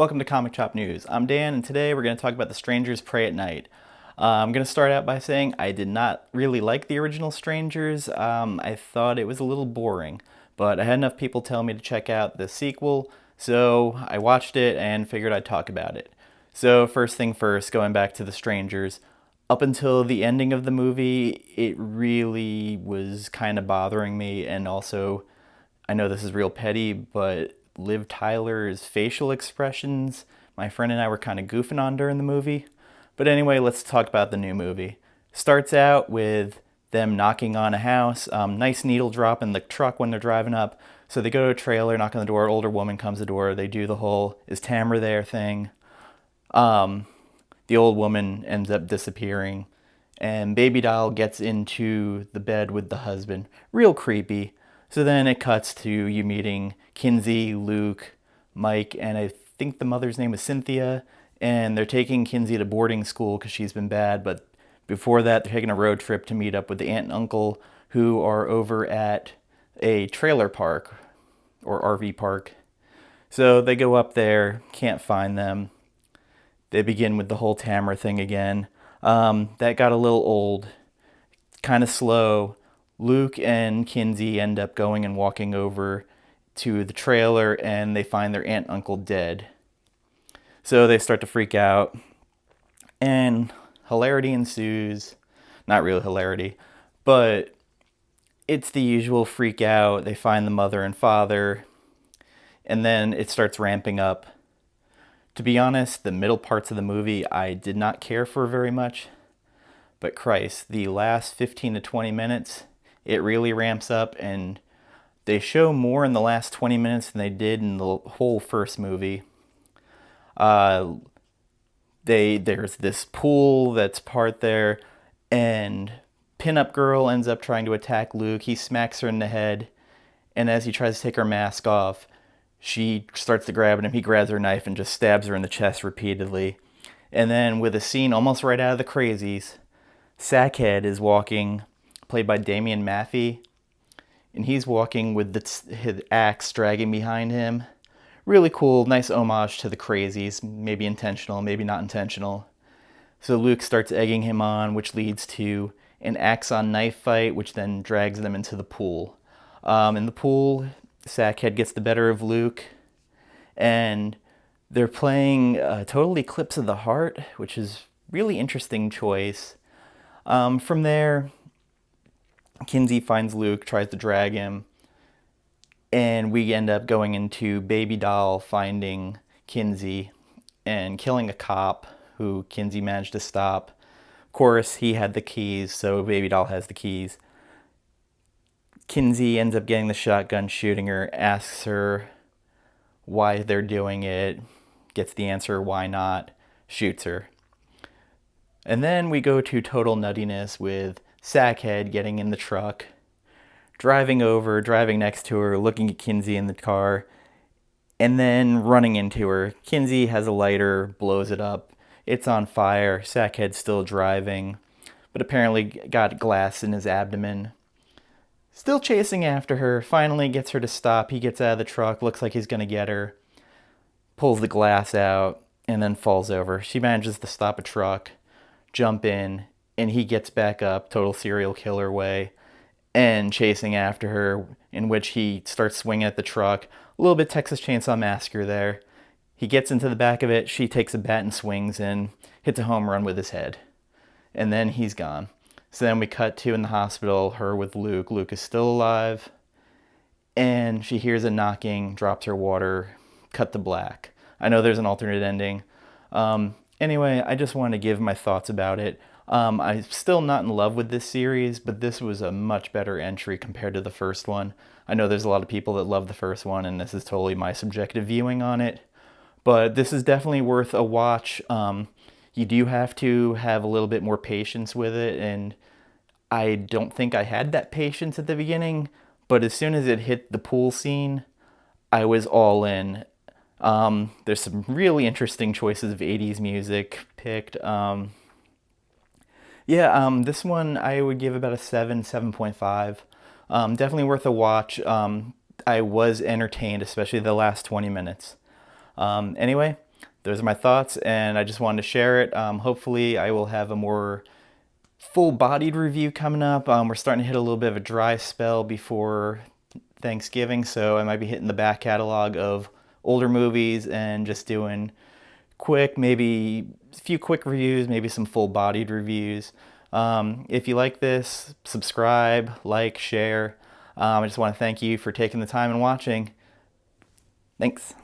Welcome to Comic Chop News. I'm Dan, and today we're going to talk about The Strangers Prey at Night. I'm going to start out by saying I did not really like the original Strangers. I thought it was a little boring, but I had enough people tell me to check out the sequel, so I watched it and figured I'd talk about it. So, first thing first, going back to The Strangers, up until the ending of the movie, it really was kind of bothering me, and also, I know this is real petty, but Liv Tyler's facial expressions, my friend and I were kind of goofing on during the movie. But anyway, let's talk about the new movie. Starts out with them knocking on a house, nice needle drop in the truck when they're driving up. So they go to a trailer, knock on the door, older woman comes to the door, they do the whole "is Tamara there" thing. The old woman ends up disappearing, and Baby Doll gets into the bed with the husband. Real creepy. So then it cuts to you meeting Kinsey, Luke, Mike, and I think the mother's name is Cynthia, and they're taking Kinsey to boarding school because she's been bad, but before that they're taking a road trip to meet up with the aunt and uncle who are over at a trailer park or RV park. So they go up there, can't find them. They begin with the whole Tamara thing again. That got a little old, kind of slow. Luke and Kinsey end up going and walking over to the trailer and they find their aunt and uncle dead. So they start to freak out and hilarity ensues. Not really hilarity, but it's the usual freak out. They find the mother and father and then it starts ramping up. To be honest, the middle parts of the movie I did not care for very much, but Christ, the last 15 to 20 minutes, it really ramps up, and they show more in the last 20 minutes than they did in the whole first movie. There's this pool that's part there, and Pinup Girl ends up trying to attack Luke. He smacks her in the head, and as he tries to take her mask off, she starts to grab him. He grabs her knife and just stabs her in the chest repeatedly. And then with a scene almost right out of the Crazies, Sackhead is walking, played by Damian Maffei, and he's walking with his axe dragging behind him. Really cool, nice homage to the Crazies, maybe intentional, maybe not intentional. So Luke starts egging him on, which leads to an axe on knife fight, which then drags them into the pool. In the pool, Sackhead gets the better of Luke, and they're playing Total Eclipse of the Heart, which is really interesting choice. From there, Kinsey finds Luke, tries to drag him, and we end up going into Baby Doll finding Kinsey and killing a cop who Kinsey managed to stop. Of course, he had the keys, so Baby Doll has the keys. Kinsey ends up getting the shotgun, shooting her, asks her why they're doing it, gets the answer, why not, shoots her. And then we go to total nuttiness with Sackhead getting in the truck, driving next to her, looking at Kinsey in the car, and then running into her. Kinsey has a lighter, blows it up. It's on fire. Sackhead's still driving, but apparently got glass in his abdomen. Still chasing after her, finally gets her to stop. He gets out of the truck, looks like he's gonna get her, pulls the glass out, and then falls over. She manages to stop a truck, jump in, and he gets back up, total serial killer way, and chasing after her, in which he starts swinging at the truck. A little bit Texas Chainsaw Massacre there. He gets into the back of it, she takes a bat and swings and hits a home run with his head. And then he's gone. So then we cut to in the hospital, her with Luke. Luke is still alive, and she hears a knocking, drops her water, cut to black. I know there's an alternate ending. Anyway, I just wanted to give my thoughts about it. I'm still not in love with this series, but this was a much better entry compared to the first one. I know there's a lot of people that love the first one, and this is totally my subjective viewing on it. But this is definitely worth a watch. You do have to have a little bit more patience with it, and I don't think I had that patience at the beginning, but as soon as it hit the pool scene, I was all in. There's some really interesting choices of 80s music picked. This one I would give about a 7.5. Definitely worth a watch. I was entertained, especially the last 20 minutes. Anyway, those are my thoughts, and I just wanted to share it. Hopefully, I will have a more full-bodied review coming up. We're starting to hit a little bit of a dry spell before Thanksgiving, so I might be hitting the back catalog of older movies and just doing quick, maybe a few quick reviews, maybe some full-bodied reviews. If you like this, subscribe, like, share. I just want to thank you for taking the time and watching. Thanks.